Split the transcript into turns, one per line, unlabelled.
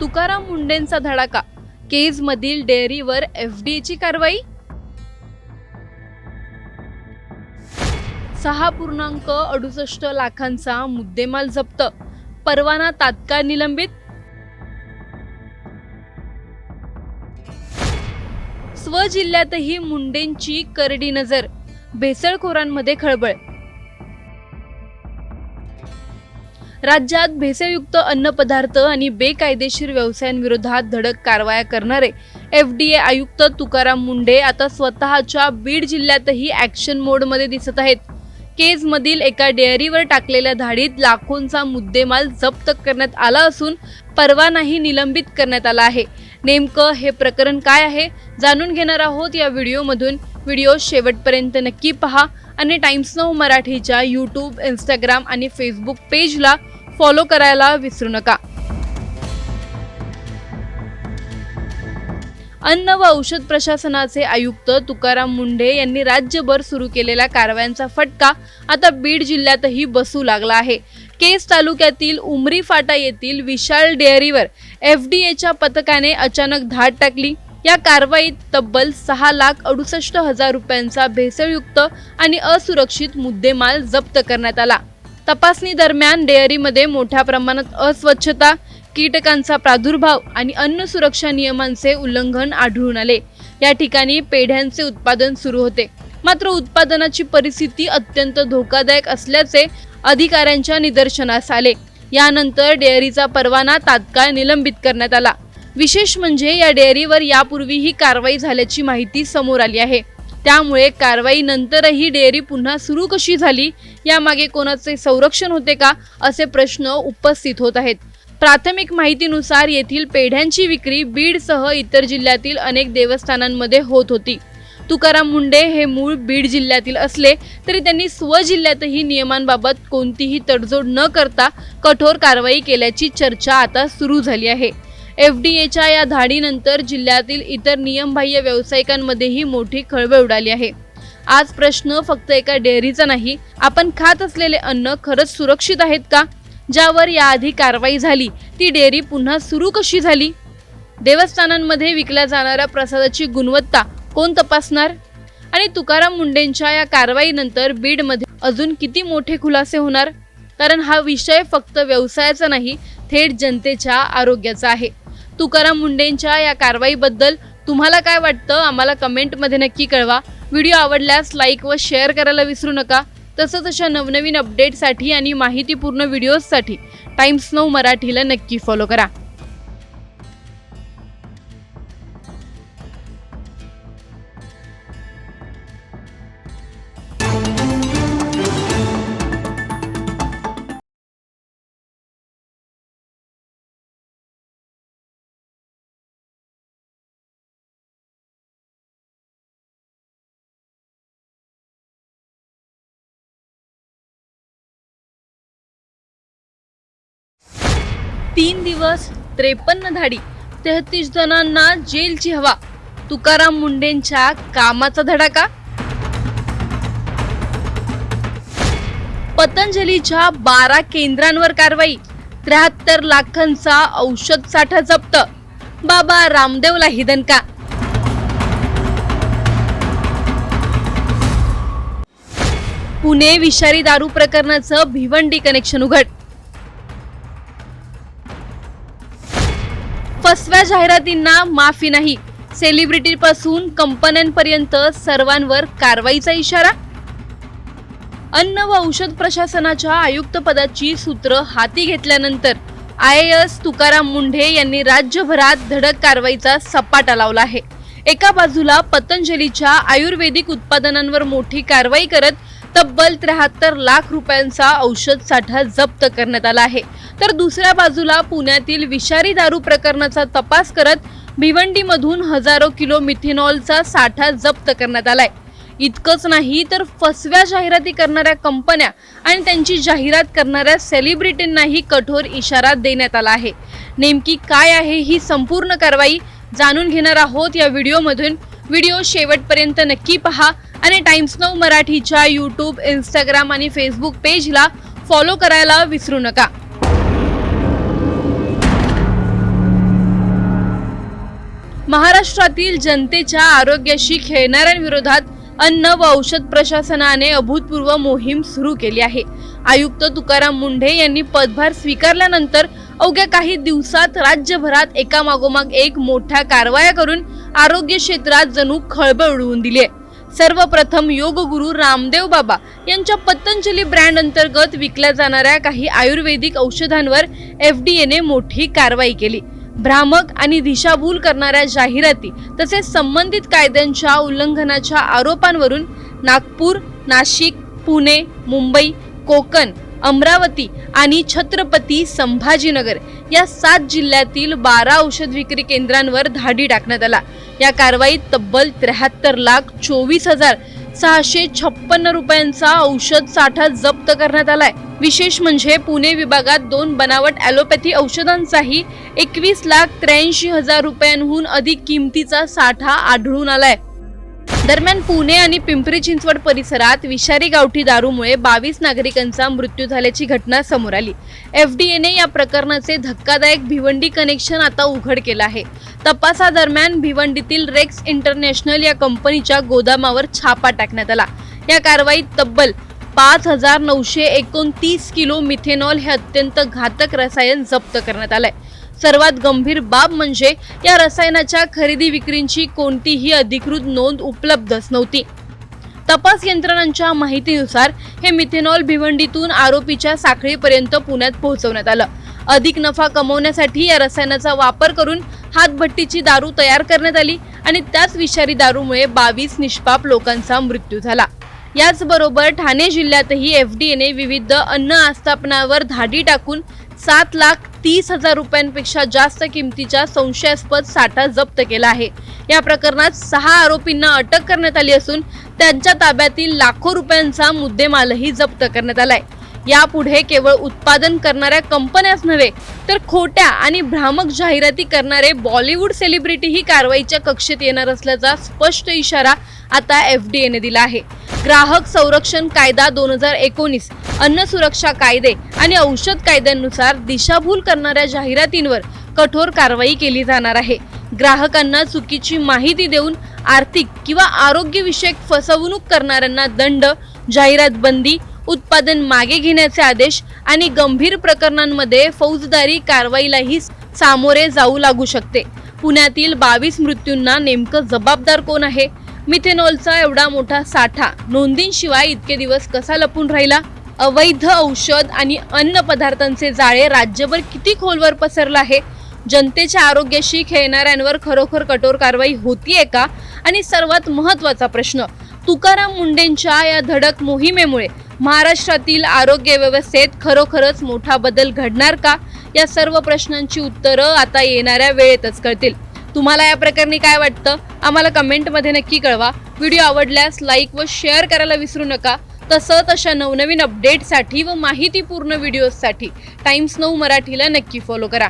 तुकाराम मुंडेंचा धडाका, केजमधील डेअरीवर एफडीएची कारवाई। 6.68 लाखांचा मुद्देमाल जप्त, परवाना तात्काळ निलंबित। स्वजिल्ह्यातही मुंडेंची करडी नजर, भेसळखोरांमध्ये खळबळ। राज्यात भेसळयुक्त अन्नपदार्थ आणि बेकायदेशीर व्यवसायांविरोधात धडक कारवाया करणारे एफडीए आयुक्त तुकाराम मुंडे आता स्वतःच्या बीड जिल्ह्यातही ॲक्शन मोडमध्ये दिसत आहेत। केजमधील एका डेअरीवर टाकलेल्या धाडीत लाखोंचा मुद्देमाल जप्त करण्यात आला असून परवानाही निलंबित करण्यात आला आहे। नेमकं हे प्रकरण काय आहे जाणून घेणार आहोत या व्हिडिओमधून। व्हिडिओ शेवटपर्यंत नक्की पहा आणि टाइम्स नाऊ मराठीच्या यूट्यूब, इंस्टाग्राम आणि फेसबुक पेजला फॉलो करायला विसरू नका। अन्न व औषध प्रशासनाचे आयुक्त तुकाराम मुंडे यांनी राज्यभर सुरू केलेल्या कारवायांचा फटका आता बीड जिल्ह्यातही बसू लागला आहे। केज तालुक्यातील उमरी फाटा येथील विशाल डेअरीवर एफडीएच्या पथकाने अचानक धाड टाकली। या कारवाईत तब्बल 6,68,000 रुपयांचा भेसळयुक्त आणि असुरक्षित मुद्देमाल जप्त करण्यात आला। तपासणी दरम्यान डेअरीमध्ये मोठ्या प्रमाणात अस्वच्छता, कीटकांचा प्रादुर्भाव आणि अन्न सुरक्षा नियमांचे उल्लंघन आढळून आले। या ठिकाणी पेढ्यांचे उत्पादन सुरू होते, मात्र उत्पादनाची परिस्थिती अत्यंत धोकादायक असल्याचे अधिकाऱ्यांच्या निदर्शनास आले। यानंतर डेअरीचा परवाना तात्काळ निलंबित करण्यात आला। विशेष म्हणजे या डेअरीवर यापूर्वीही कारवाई झाल्याची माहिती समोर आली आहे। त्यामुळे कारवाई नंतरही डेअरी पुन्हा सुरू कशी झाली, यामागे कोणाचे संरक्षण होते का, असे प्रश्न उपस्थित होत आहेत। प्राथमिक माहितीनुसार येथील पेढ्यांची विक्री बीडसह इतर जिल्ह्यातील अनेक देवस्थानांमध्ये होत होती। तुकाराम मुंडे हे मूळ बीड जिल्ह्यातील असले तरी त्यांनी स्वजिल्ह्यातही नियमांबाबत कोणतीही तडजोड न करता कठोर कारवाई केल्याची चर्चा आता सुरू झाली आहे। एफडीएच्या या धाडीनंतर जिल्ह्यातील इतर नियमबाह्य व्यावसायिकांमध्येही मोठी खळबळ उडाली आहे। आज प्रश्न फक्त एका डेअरीचा नाही, आपण खात असलेले अन्न खरंच सुरक्षित आहेत का? ज्यावर याआधी कारवाई झाली ती डेअरी पुन्हा सुरू कशी झाली? देवस्थानांमध्ये विकल्या जाणाऱ्या प्रसादाची गुणवत्ता कोण तपासणार? आणि तुकाराम मुंडेंच्या या कारवाईनंतर बीडमध्ये अजून किती मोठे खुलासे होणार? कारण हा विषय फक्त व्यवसायाचा नाही, थेट जनतेच्या आरोग्याचा आहे। तुकाराम मुंडेंच्या या कारवाईबद्दल तुम्हाला काय वाटतं आम्हाला कमेंटमध्ये नक्की कळवा। व्हिडिओ आवडल्यास लाईक व शेअर करायला विसरू नका। तसंच अशा नवनवीन अपडेटसाठी आणि माहितीपूर्ण व्हिडिओजसाठी टाइम्स नाऊ मराठीला नक्की फॉलो करा। तीन दिवस 53 धाडी, 33 जणांना जेलची हवा, तुकाराम मुंडेंच्या कामाचा धडाका। पतंजलीच्या 12 केंद्रांवर कारवाई, 73 लाखांचा औषध साठा जप्त, बाबा रामदेवला दणका। पुणे विषारी दारू प्रकरणाचं भिवंडी कनेक्शन उघड, फसव्या जाहिरातींना माफी नाही, सेलिब्रिटीपासून कंपन्यांपर्यंत सर्वांवर कारवाईचा इशारा। अन्न व औषध प्रशासनाच्या आयुक्तपदाची सूत्र हाती घेतल्यानंतर IAS तुकाराम मुंडे यांनी राज्यभरात धडक कारवाईचा सपाटा लावला आहे। एका बाजूला पतंजलीच्या आयुर्वेदिक उत्पादनांवर मोठी कारवाई करत तब्बल 73 लाख रुपयांचा औषध साठा जप्त करण्यात आला आहे, तर दुसऱ्या बाजूला पुण्यातील विषारी दारू प्रकरणाचा तपास करत भिवंडीमधून हजारो किलो मिथेनॉलचा साठा जप्त करण्यात आलाय। इतकंच नाही तर फसव्या जाहिराती करणाऱ्या कंपन्या आणि त्यांची जाहिरात करणाऱ्या सेलिब्रिटींनाही कठोर इशारा देण्यात आला आहे। नेमकी काय आहे ही संपूर्ण कारवाई जाणून घेणार आहोत या व्हिडिओमधून। व्हिडिओ शेवटपर्यंत नक्की पहा आणि टाइम्स नाऊ मराठीच्या यूट्यूब, इंस्टाग्राम आणि फेसबुक पेजला फॉलो करायला विसरू नका। महाराष्ट्रातील जनतेच्या आरोग्याशी खेळणाऱ्यांविरोधात अन्न व औषध प्रशासनाने अभूतपूर्व मोहीम सुरू केली आहे। आयुक्त तुकाराम मुंढे यांनी पदभार स्वीकारल्यानंतर अवघ्या काही दिवसात राज्यभरात एकामागोमाग एक मोठ्या कारवाया करून आरोग्य क्षेत्रात जणू खळबळ उडवून दिली आहे। सर्वप्रथम योगगुरु रामदेव बाबा यांच्या पतंजली ब्रँड अंतर्गत विकल्या जाणाऱ्या काही आयुर्वेदिक औषधांवर FDA ने मोठी कारवाई केली। भ्रामक आणि दिशाभूल करणाऱ्या जाहिराती तसेच संबंधित कायद्यांच्या उल्लंघनाच्या आरोपांवरून नागपूर, नाशिक, पुणे, मुंबई, कोकण, अमरावती आणि छत्रपती संभाजीनगर या 7 जिल्ह्यातील 12 औषध विक्री केंद्रांवर धाडी टाकण्यात आला। या कारवाईत तब्बल 73,24,656 रुपयांचा औषध साठा जप्त करण्यात आलाय। विशेष म्हणजे पुणे विभागात 2 बनावट ॲलोपॅथी औषधांचाही 21,83,000 रुपयांहून अधिक किमतीचा साठा आढळून आलाय। दरम्यान पुणे आणि पिंपरी चिंचवड परिसरात विषारी गावठी दारूमुळे 22 नागरिकांचा मृत्यू झाल्याची घटना समोर आली। FDA ने या प्रकरणाचे धक्कादायक भिवंडी कनेक्शन आता उघड केलं आहे। तपासादरम्यान भिवंडीतील रेक्स इंटरनॅशनल या कंपनीच्या गोदामावर छापा टाकण्यात आला। या कारवाईत तब्बल 5,929 किलो मिथेनॉल हे अत्यंत घातक रसायन जप्त करण्यात आलंय। सर्वात गंभीर बाब म्हणजे या रसायनाच्या खरेदी विक्रीची कोणतीही अधिकृत नोंद उपलब्धच नव्हती। तपास यंत्रणांच्या माहितीनुसार हे मिथेनॉल भिवंडीतून आरोपीच्या साखळीपर्यंत पुण्यात पोहोचवण्यात आलं। अधिक नफा कमवण्यासाठी या रसायनाचा वापर करून हातभट्टीची दारू तयार करण्यात आली आणि त्याच विषारी दारूमुळे 22 निष्पाप लोकांचा मृत्यू झाला। याचबरोबर ठाणे जिल्ह्यातही FDA ने विविध अन्न आस्थापनावर धाडी टाकून 7,30,000 रुपयांपेक्षा जास्त किमतीच्या संशयास्पद साठा जप्त केला आहे। या प्रकरणात 6 आरोपींना अटक करण्यात आली असून त्यांच्या ताब्यातील लाखो रुपयांचा मुद्देमालही जप्त करण्यात आलाय। यापुढे केवळ उत्पादन करणाऱ्या कंपन्याच नव्हे तर खोट्या आणि भ्रामक जाहिराती करणारे बॉलिवूड सेलिब्रिटीही कारवाईच्या कक्षेत येणार असल्याचा स्पष्ट इशारा आता FDA ने दिला आहे। ग्राहक संरक्षण कायदा 2019, अन्न सुरक्षा कायदे आणि औषध कायद्यांनुसार दिशाभूल करणाऱ्या जाहिरातींवर कठोर कारवाई केली जाणार आहे। ग्राहकांना चुकीची माहिती देऊन आर्थिक किंवा आरोग्यविषयक फसवणूक करणाऱ्यांना दंड, जाहिरात बंदी, उत्पादन मागे घेण्याचे आदेश आणि गंभीर प्रकरणांमध्ये फौजदारी कारवाईलाही सामोरे जाऊ लागू शकते। पुण्यातील 22 मृत्यूंना नेमकं जबाबदार कोण आहे? मिथेनॉलचा एवढा मोठा साठा नोंदींशिवाय इतके दिवस कसा लपून राहिला? अवैध औषध आणि अन्न पदार्थांचे जाळे राज्यभर किती खोलवर पसरला आहे? जनतेच्या आरोग्याशी खेळणाऱ्यांवर खरोखर कठोर कारवाई होतीये का? आणि सर्वात महत्त्वाचा प्रश्न, तुकाराम मुंढेंच्या या धडक मोहिमेमुळे महाराष्ट्रातील आरोग्य व्यवस्थेत खरोखरच मोठा बदल घडणार का? या सर्व प्रश्नांची उत्तरं आता येणाऱ्या वेळेतच कळतील। तुम्हाला या प्रकरणी काय वाटतं? आम्हाला कमेंटमध्ये नक्की कळवा। व्हिडिओ आवडल्यास लाईक व शेअर करायला विसरू नका। तसंच अशा नवनवीन अपडेटसाठी व माहितीपूर्ण व्हिडिओजसाठी टाइम्स 9 मराठीला नक्की फॉलो करा।